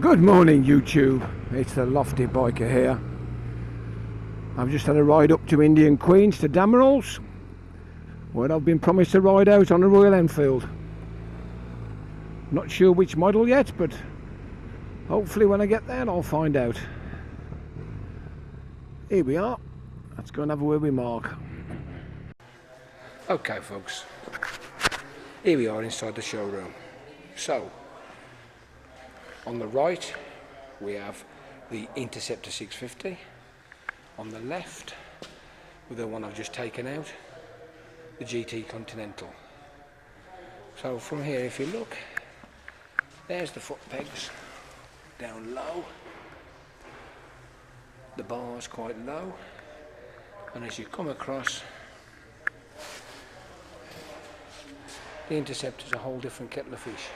Good morning YouTube, it's the Lofty Biker here. I've just had a ride up to Indian Queens to Damerells, where I've been promised to ride out on a Royal Enfield. Not sure which model yet, but hopefully when I get there I'll find out. Here we are, let's go and have a word with Mark. Okay folks, here we are inside the showroom. So, on the right we have the Interceptor 650, on the left with the one I've just taken out, the GT Continental. So from here, if you look, there's the foot pegs down low, the bar's quite low, and as you come across, the Interceptor's a whole different kettle of fish.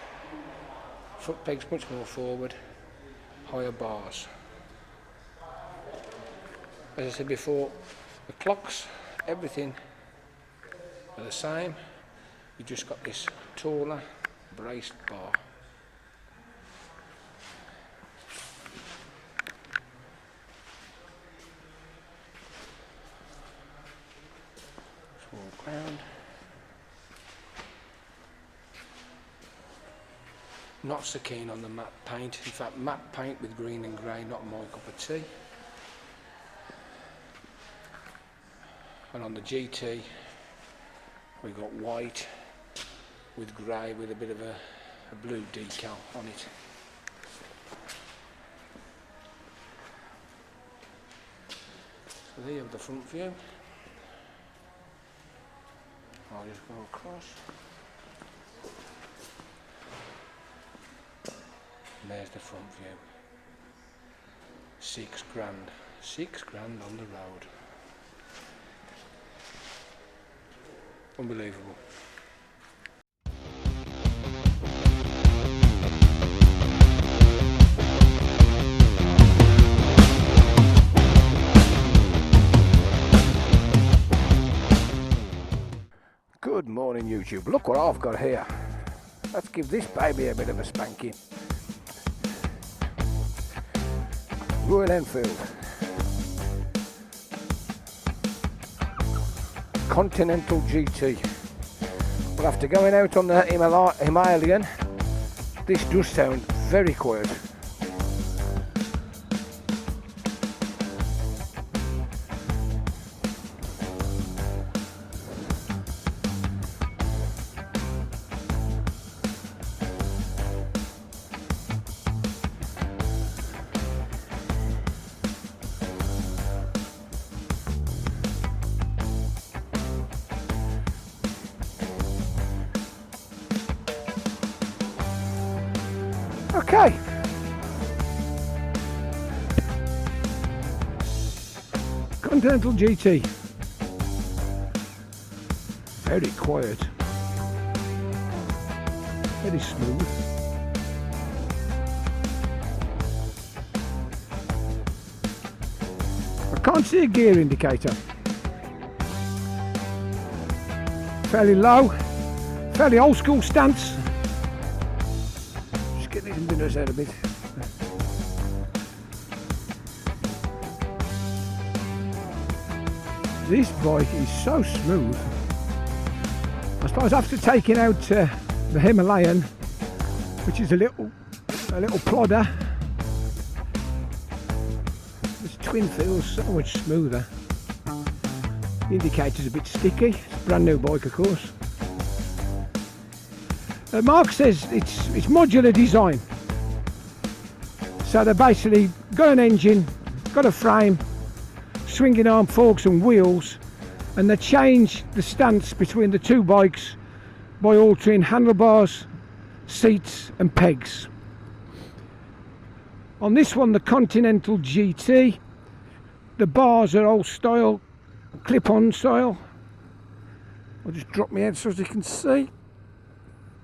Foot pegs much more forward, higher bars. As I said before, the clocks, everything are the same. You've just got this taller braced bar. Let's walk round. Not so keen on the matte paint. In fact, matte paint with green and grey, not my cup of tea. And on the GT, we got white with grey with a bit of a blue decal on it. So there you have the front view. I'll just go across. And there's the front view. £6 grand. £6 grand on the road. Unbelievable. Good morning YouTube. Look what I've got here. Let's give this baby a bit of a spanking. Royal Enfield Continental GT. But after going out on the Himalayan, this does sound very quiet. Okay. Continental GT. Very quiet. Very smooth. I can't see a gear indicator. Fairly low. Fairly old school stance. Get these windows out a bit. This bike is so smooth. I suppose after taking out the Himalayan, which is a little plodder, this twin feels so much smoother. The indicator's a bit sticky. It's a brand new bike, of course. Mark says it's modular design, so they basically got an engine, got a frame, swinging arm forks and wheels, and they change the stance between the two bikes by altering handlebars, seats and pegs. On this one, the Continental GT, the bars are old style, clip-on style. I'll just drop my head so as you can see.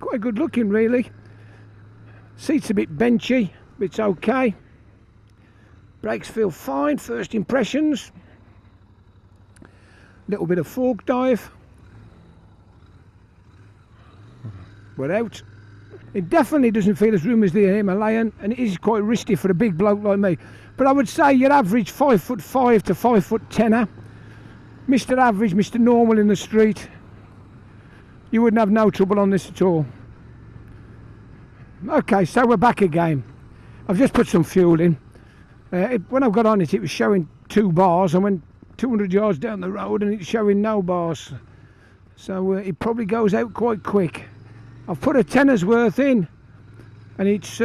Quite good looking really. Seats a bit benchy, but it's okay. Brakes feel fine, first impressions. Little bit of fork dive. We're out. It definitely doesn't feel as roomy as the Himalayan, and it is quite risky for a big bloke like me. But I would say your average 5'5" to 5'10", Mr. Average, Mr. Normal in the street, you wouldn't have no trouble on this at all. Okay, so we're back again. I've just put some fuel in. When I got on it, it was showing 2 bars. I went 200 yards down the road and it's showing no bars. So it probably goes out quite quick. I've put a tenner's worth in and it's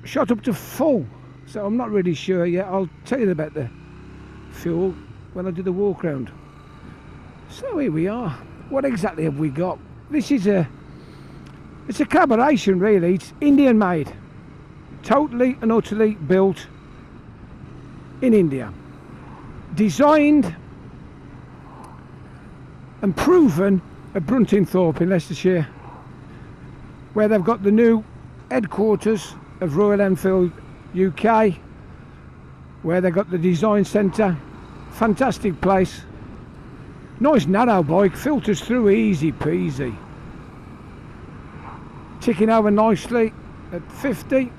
shot up to full. So I'm not really sure yet. I'll tell you about the fuel when I do the walk round. So here we are. What exactly have we got? This is it's a collaboration really. It's Indian made. Totally and utterly built in India. Designed and proven at Bruntingthorpe in Leicestershire, where they've got the new headquarters of Royal Enfield UK, where they've got the design centre. Fantastic place. Nice narrow bike, filters through easy peasy. Ticking over nicely at 50.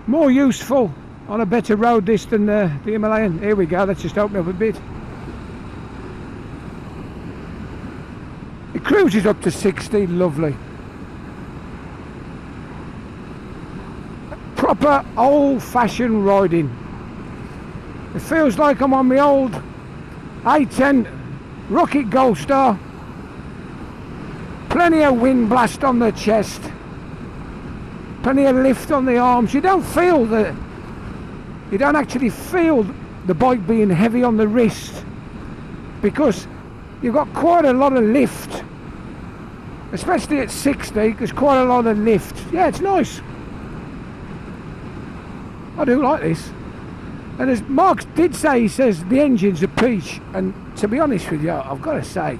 More useful on a better road this than the Himalayan. Here we go, let's just open up a bit. It cruises up to 60, lovely. Proper old-fashioned riding. It feels like I'm on my old A10 Rocket Gold Star. Plenty of wind blast on the chest. Plenty of lift on the arms. You don't actually feel the bike being heavy on the wrist, because you've got quite a lot of lift, especially at 60. There's quite a lot of lift. Yeah, it's nice. I do like this. And as Mark did say, he says the engine's a peach, and to be honest with you, I've got to say,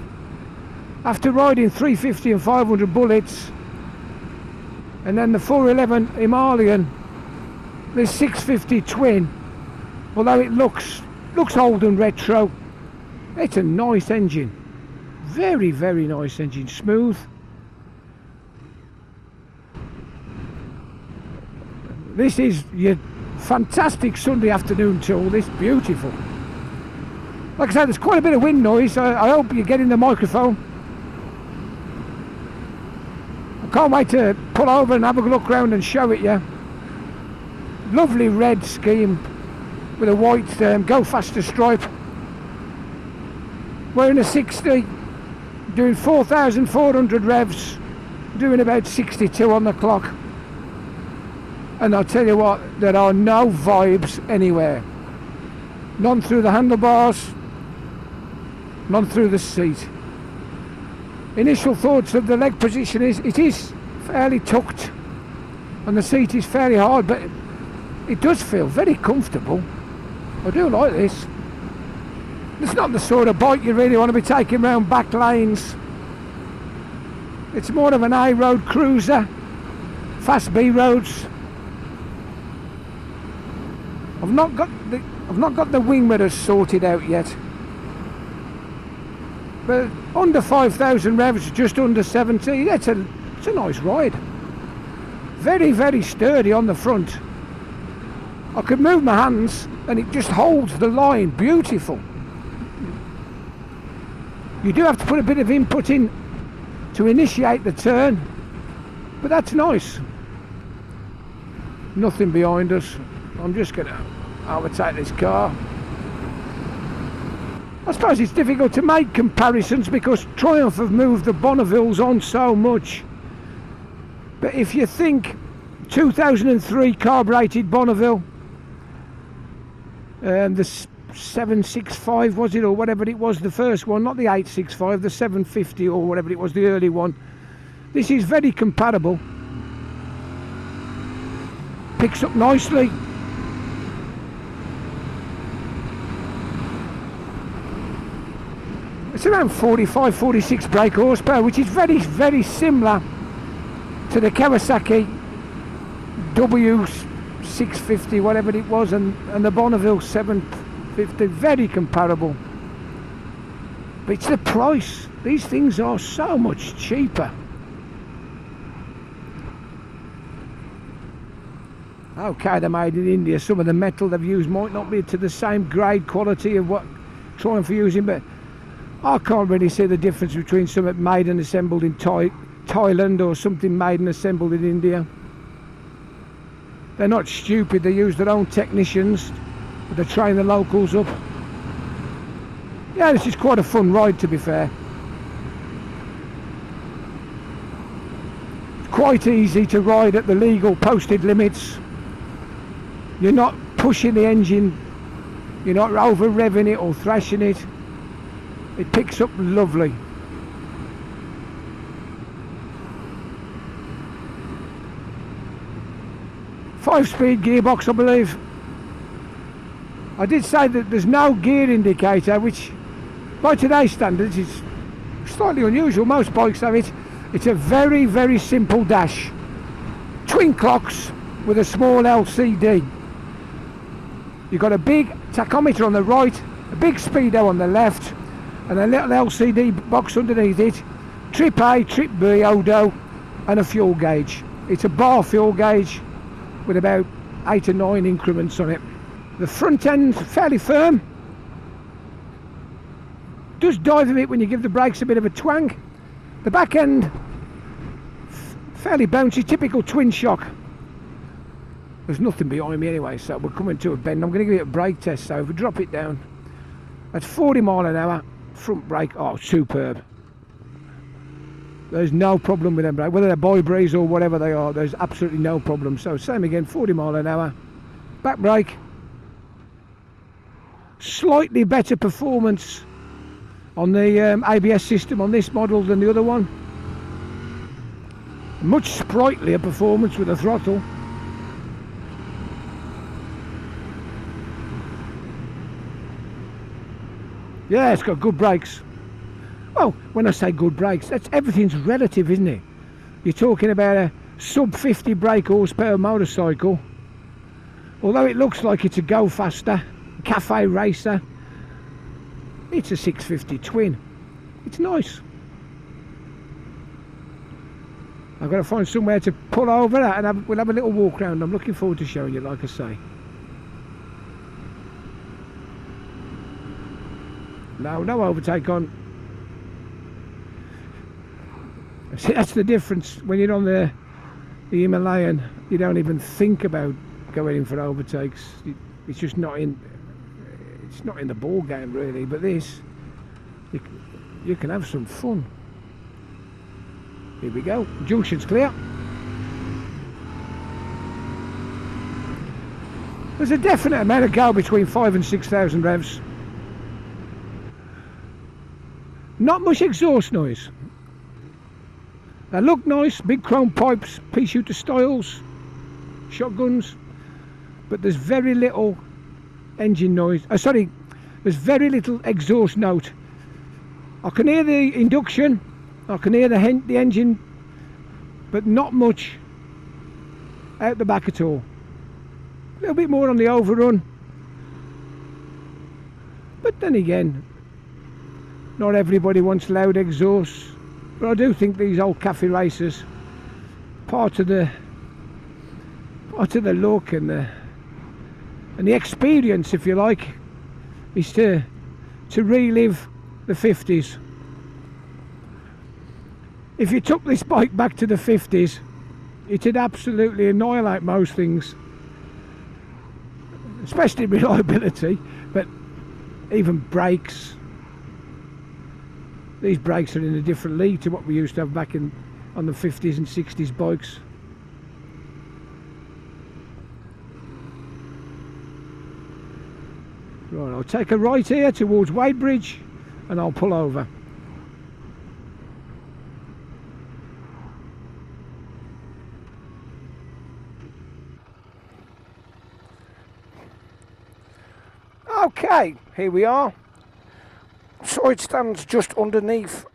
after riding 350 and 500 bullets, and then the 411 Himalayan, this 650 twin, although it looks old and retro, it's a nice engine. Very, very nice engine. Smooth. This is your fantastic Sunday afternoon tool. This beautiful. Like I said, there's quite a bit of wind noise. I hope you're getting the microphone. Can't wait to pull over and have a look round and show it you. Lovely red scheme with a white go faster stripe. Wearing a 60, doing 4,400 revs, doing about 62 on the clock. And I'll tell you what, there are no vibes anywhere. None through the handlebars, none through the seat. Initial thoughts of the leg position is it is fairly tucked and the seat is fairly hard, but it does feel very comfortable. I do like this. It's not the sort of bike you really want to be taking around back lanes. It's more of an A road cruiser, fast B roads. I've not got the wing mirrors sorted out yet. But under 5,000 revs, just under 70, it's a nice ride. Very, very sturdy on the front. I could move my hands and it just holds the line. Beautiful. You do have to put a bit of input in to initiate the turn, but that's nice. Nothing behind us. I'm just going to overtake this car. I suppose it's difficult to make comparisons because Triumph have moved the Bonnevilles on so much. But if you think 2003 carbureted Bonneville, the 765 was it, or whatever it was, the first one, not the 865, the 750 or whatever it was, the early one. This is very comparable. Picks up nicely. It's around 45, 46 brake horsepower, which is very, very similar to the Kawasaki W650, whatever it was, and the Bonneville 750. Very comparable. But it's the price. These things are so much cheaper. Okay, they're made in India. Some of the metal they've used might not be to the same grade quality of what Triumph are using, but I can't really see the difference between something made and assembled in Thailand or something made and assembled in India. They're not stupid, they use their own technicians, but they train the locals up. Yeah, this is quite a fun ride, to be fair. It's quite easy to ride at the legal posted limits. You're not pushing the engine, you're not over revving it or thrashing it. It picks up lovely. Five-speed gearbox, I believe. I did say that there's no gear indicator, which by today's standards is slightly unusual. Most bikes have it. It's a very, very simple dash. Twin clocks with a small LCD. You've got a big tachometer on the right, a big speedo on the left, and a little LCD box underneath it. Trip A, Trip B, Odo, and a fuel gauge. It's a bar fuel gauge with about 8 or 9 increments on it. The front end's fairly firm. Does dive a bit when you give the brakes a bit of a twang. The back end, fairly bouncy, typical twin shock. There's nothing behind me anyway, so we're coming to a bend. I'm going to give it a brake test, so if we drop it down, that's 40 mile an hour, front brake, oh superb. There's no problem with them brakes, whether they're By Breeze or whatever they are, there's absolutely no problem. So same again, 40 mile an hour, back brake, slightly better performance on the ABS system on this model than the other one. Much sprightlier performance with the throttle. Yeah, it's got good brakes. Well, when I say good brakes, everything's relative, isn't it? You're talking about a sub 50 brake horsepower motorcycle. Although it looks like it's a go faster, cafe racer, it's a 650 twin. It's nice. I've got to find somewhere to pull over and we'll have a little walk around. I'm looking forward to showing you, like I say. No overtake on. See, that's the difference. When you're on the Himalayan, you don't even think about going in for overtakes. It's just not in. It's not in the ball game really. But this, you can have some fun. Here we go. Junction's clear. There's a definite amount of go between 5,000 and 6,000 revs. Not much exhaust noise. They look nice, big chrome pipes, pea shooter styles, shotguns, but there's very little engine noise. There's very little exhaust note. I can hear the induction, I can hear the engine, but not much out the back at all. A little bit more on the overrun, but then again, not everybody wants loud exhausts. But I do think these old cafe racers, part of the look and the experience, if you like, is to relive the 50s. If you took this bike back to the 50s, it'd absolutely annihilate most things, especially reliability, but even brakes. These brakes are in a different league to what we used to have back on the 50s and 60s bikes. Right, I'll take a right here towards Wadebridge and I'll pull over. Okay, here we are. So it stands just underneath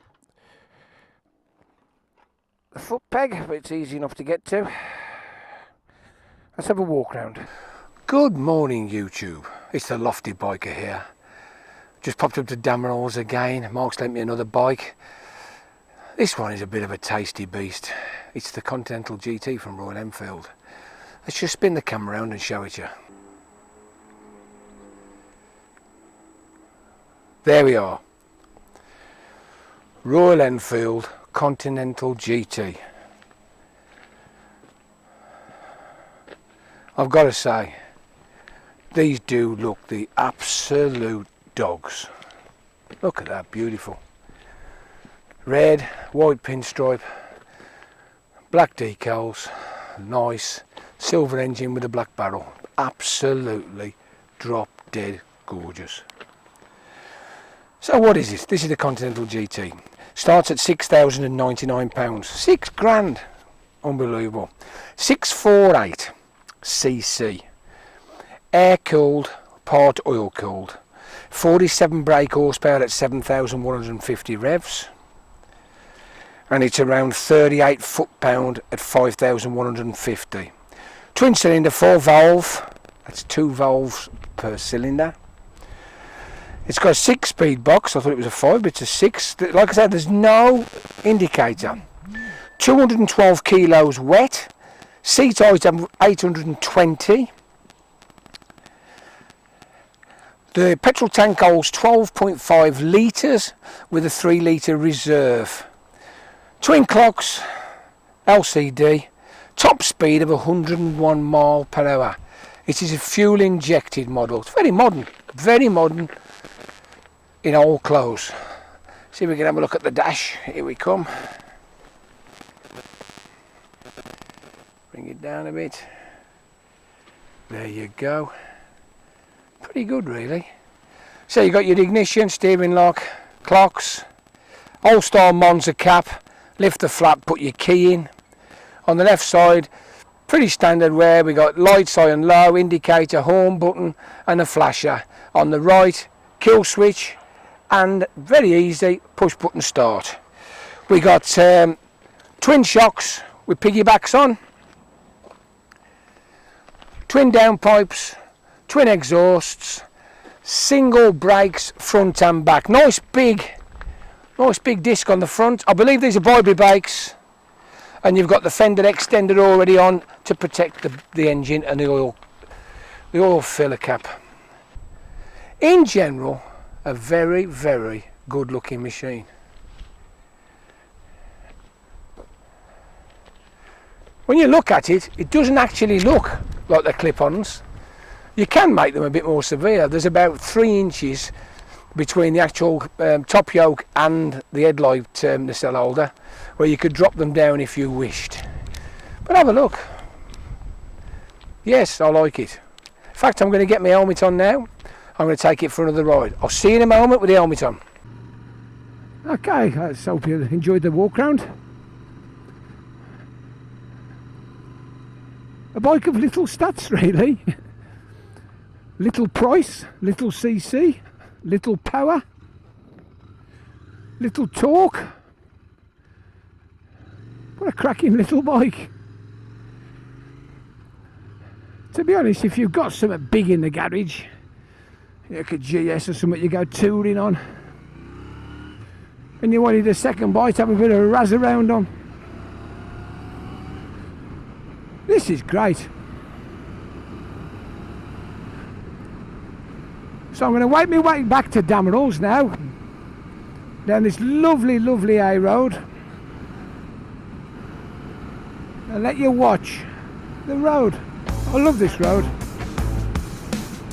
the foot peg, but it's easy enough to get to. Let's have a walk round. Good morning YouTube, it's the Lofty Biker here. Just popped up to Damerells again. Mark's lent me another bike. This one is a bit of a tasty beast. It's the Continental GT from Royal Enfield. Let's just spin the camera around and show it you. There we are. Royal Enfield Continental GT. I've got to say, these do look the absolute dogs. Look at that, beautiful. Red, white pinstripe, black decals, nice, silver engine with a black barrel. Absolutely drop dead gorgeous. So what is this? This is the Continental GT. Starts at £6,099. £6,000. Unbelievable. 648 cc. Air cooled, part oil cooled. 47 brake horsepower at 7,150 revs. And it's around 38 foot-pound at 5,150. Twin cylinder, 4 valve. That's 2 valves per cylinder. It's got a 6-speed box. I thought it was a 5, but it's a 6. Like I said, there's no indicator. 212 kilos wet. Seat height 820. The petrol tank holds 12.5 litres with a 3 litre reserve. Twin clocks, LCD, top speed of 101 mile per hour. It is a fuel injected model. It's very modern in old clothes. See if we can have a look at the dash. Here we come. Bring it down a bit. There you go. Pretty good really. So you got your ignition, steering lock, clocks, old style Monza cap, lift the flap, put your key in. On the left side, pretty standard wear, we got lights high and low, indicator, horn button and a flasher. On the right, kill switch and very easy push button start. We got twin shocks with piggybacks on, twin downpipes, twin exhausts, single brakes front and back. Nice big disc on the front. I believe these are By Mark brakes, and you've got the fender extender already on to protect the engine and the oil filler cap. In general, a very, very good looking machine. When you look at it, it doesn't actually look like the clip-ons. You can make them a bit more severe. There's about 3 inches between the actual top yoke and the headlight nacelle holder, where you could drop them down if you wished. But have a look. Yes, I like it. In fact, I'm going to get my helmet on now. I'm going to take it for another ride. I'll see you in a moment with the helmet on. Okay, I hope you enjoyed the walk round. A bike of little stats really. Little price, little cc, little power, little torque. What a cracking little bike. To be honest, if you've got something big in the garage, like a GS or something you go touring on, and you wanted a second bite, have a bit of a razz around on, this is great. So I'm going to make my way back to Damerells now, down this lovely A road, and let you watch the road. I love this road.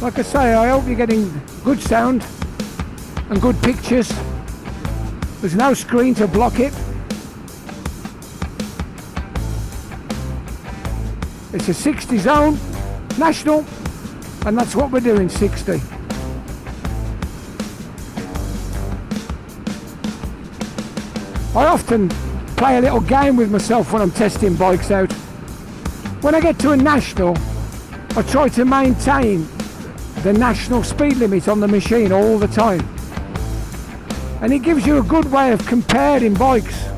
Like I say, I hope you're getting good sound and good pictures. There's no screen to block it. It's a 60 zone, national, and that's what we're doing, 60. I often play a little game with myself when I'm testing bikes out. When I get to a national, I try to maintain the national speed limit on the machine all the time. And it gives you a good way of comparing bikes.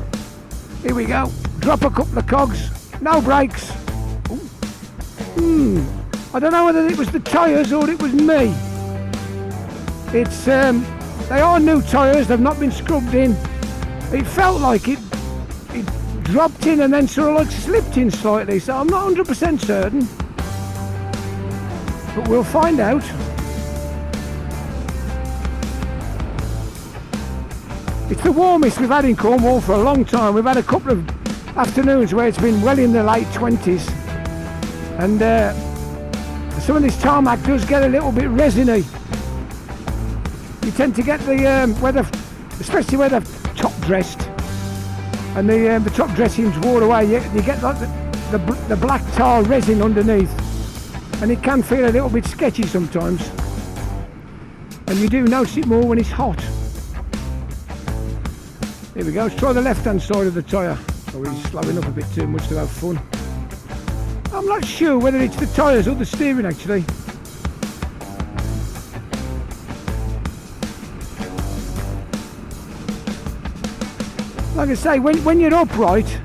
Here we go. Drop a couple of cogs, no brakes. I don't know whether it was the tyres or it was me. It's they are new tyres, they've not been scrubbed in. It felt like it dropped in and then sort of like slipped in slightly, so I'm not 100% certain, but we'll find out. It's the warmest we've had in Cornwall for a long time. We've had a couple of afternoons where it's been well in the late 20s, and some of this tarmac does get a little bit resiny. You tend to get the weather, especially where they've top dressed and the top dressings wore away, you get like the black tar resin underneath, and it can feel a little bit sketchy sometimes, and you do notice it more when it's hot. Here we go, let's try the left hand side of the tyre. Oh, he's slowing up a bit too much to have fun. I'm not sure whether it's the tyres or the steering actually. Like I say, when you're upright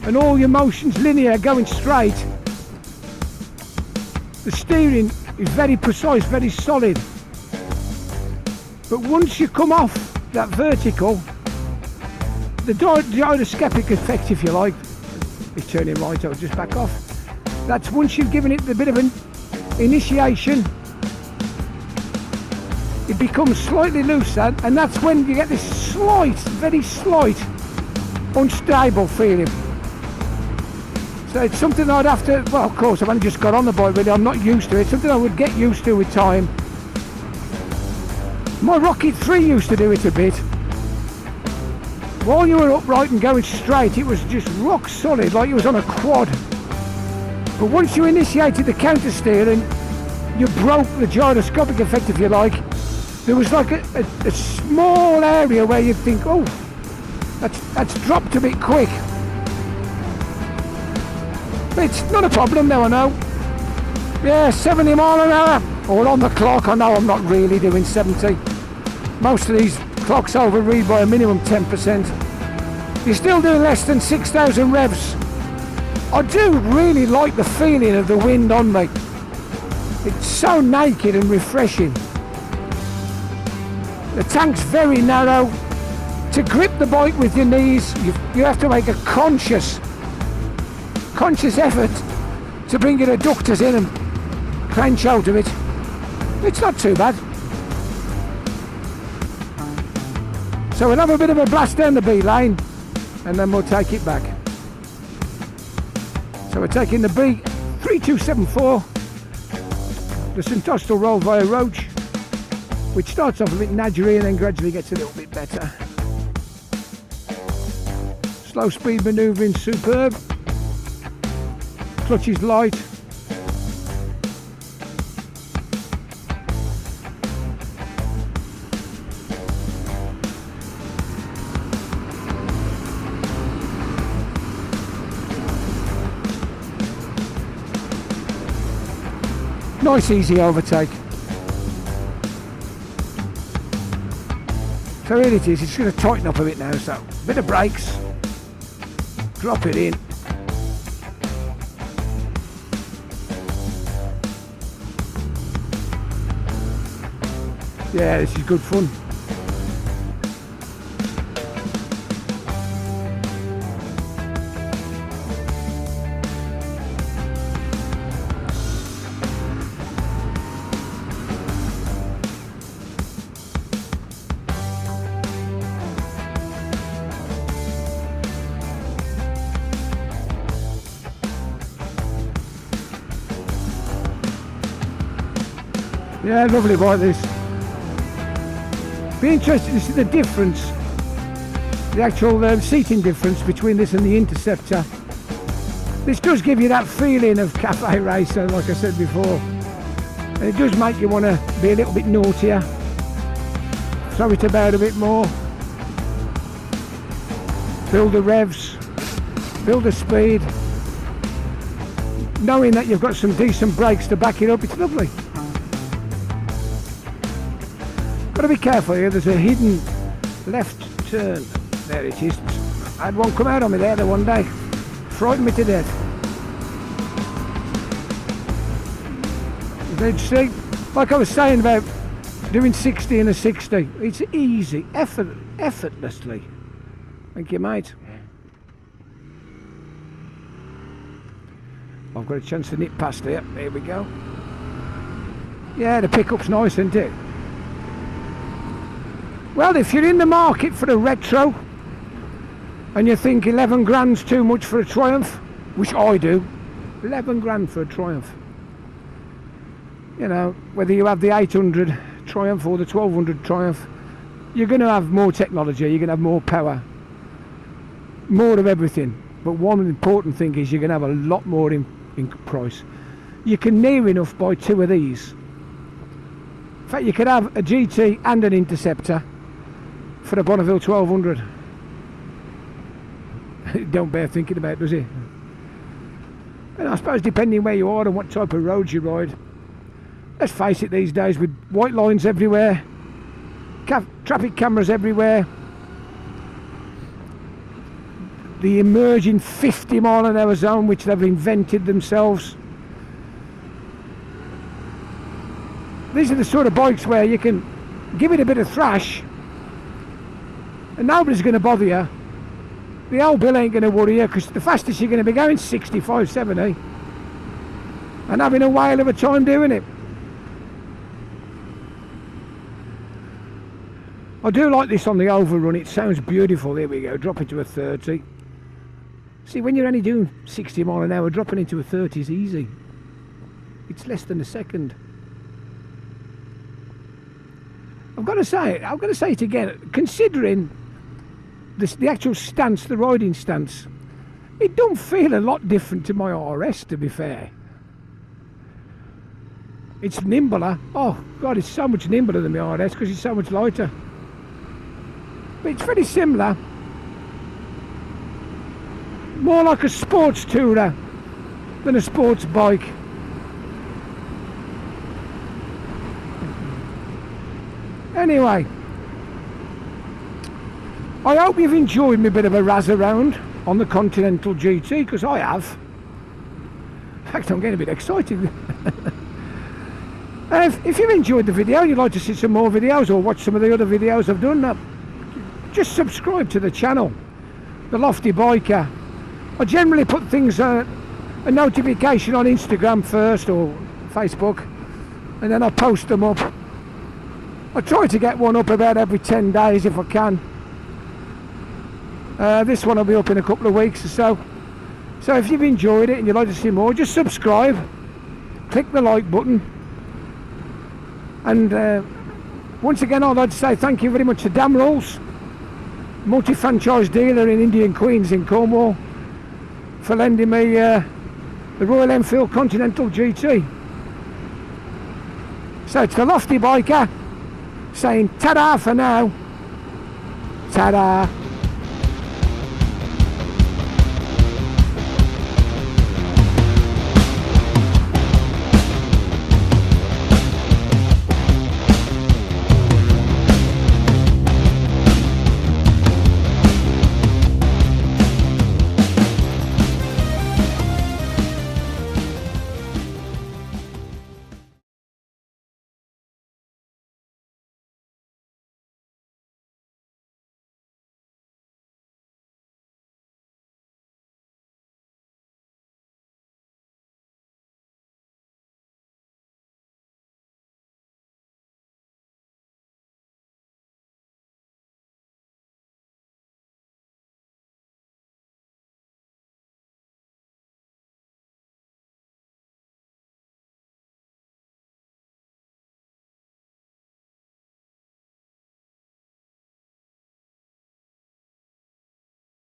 and all your motion's linear going straight, the steering is very precise, very solid. But once you come off that vertical, the gyroscopic effect, if you like, is turning right, I'll just back off. That's once you've given it a bit of an initiation, it becomes slightly looser, and that's when you get this slight, very slight, unstable feeling. So it's something I'd have to, well, of course, I've only just got on the bike really, I'm not used to it, something I would get used to with time. My Rocket 3 used to do it a bit. While you were upright and going straight, it was just rock solid, like you was on a quad. But once you initiated the counter steering, you broke the gyroscopic effect, if you like. There was like a small area where you'd think, oh, that's dropped a bit quick. But it's not a problem now, I know. Yeah, 70 mile an hour, all on the clock. I know I'm not really doing 70. Most of these clocks overread by a minimum 10%. You're still doing less than 6,000 revs. I do really like the feeling of the wind on me. It's so naked and refreshing. The tank's very narrow. To grip the bike with your knees, you have to make a conscious effort to bring your adductors in and clench out of it. It's not too bad. So we'll have a bit of a blast down the B lane and then we'll take it back. So we're taking the B3274, the St Austell roll via Roach, which starts off a bit nadgery and then gradually gets a little bit better. Slow speed manoeuvring, superb. Clutch is light. Nice easy overtake. So here it is, it's going to tighten up a bit now, so bit of brakes, drop it in. Yeah, this is good fun. Yeah, lovely bike this. Be interested to see the difference, the actual seating difference between this and the Interceptor. This does give you that feeling of cafe racer, like I said before. And it does make you want to be a little bit naughtier, throw it about a bit more, build the revs, build the speed. Knowing that you've got some decent brakes to back it up, it's lovely. Got to be careful here, there's a hidden left turn. There it is. I had one come out on me there the one day. Frightened me to death. You'd see, like I was saying about doing 60 in a 60, it's easy, effortlessly. Thank you, mate. I've got a chance to nip past here. There we go. Yeah, the pickup's nice, isn't it? Well, if you're in the market for a retro and you think 11 grand's too much for a Triumph, which I do, 11 grand for a Triumph. You know, whether you have the 800 Triumph or the 1200 Triumph, you're going to have more technology, you're going to have more power, more of everything. But one important thing is you're going to have a lot more in price. You can near enough buy two of these. In fact, you could have a GT and an Interceptor for a Bonneville 1200. It don't bear thinking about, does it? And I suppose depending where you are and what type of roads you ride, let's face it, these days with white lines everywhere, traffic cameras everywhere, the emerging 50 mile an hour zone which they've invented themselves. These are the sort of bikes where you can give it a bit of thrash and nobody's going to bother you. The old bill ain't going to worry you, because the fastest you're going to be going 65, 70 and having a whale of a time doing it. I do like this on the overrun, it sounds beautiful. There we go, drop into a 30. See, when you're only doing 60 mile an hour, dropping into a 30 is easy. It's less than a second. I've got to say it again, considering the actual stance, the riding stance, it don't feel a lot different to my RS, to be fair. It's nimbler. Oh God, it's so much nimbler than my RS because it's so much lighter. But it's very similar. More like a sports tourer than a sports bike. Anyway, I hope you've enjoyed me bit of a razz around on the Continental GT, because I have. In fact, I'm getting a bit excited. If you've enjoyed the video and you'd like to see some more videos or watch some of the other videos I've done, just subscribe to the channel, The Lofty Biker. I generally put things, a notification on Instagram first or Facebook, and then I post them up. I try to get one up about every 10 days if I can. This one will be up in a couple of weeks or so. So if you've enjoyed it and you'd like to see more, just subscribe, click the like button, and once again I'd like to say thank you very much to Damerells, multi-franchise dealer in Indian Queens in Cornwall, for lending me the Royal Enfield Continental GT. So it's the Lofty Biker saying ta-da for now. Ta-da.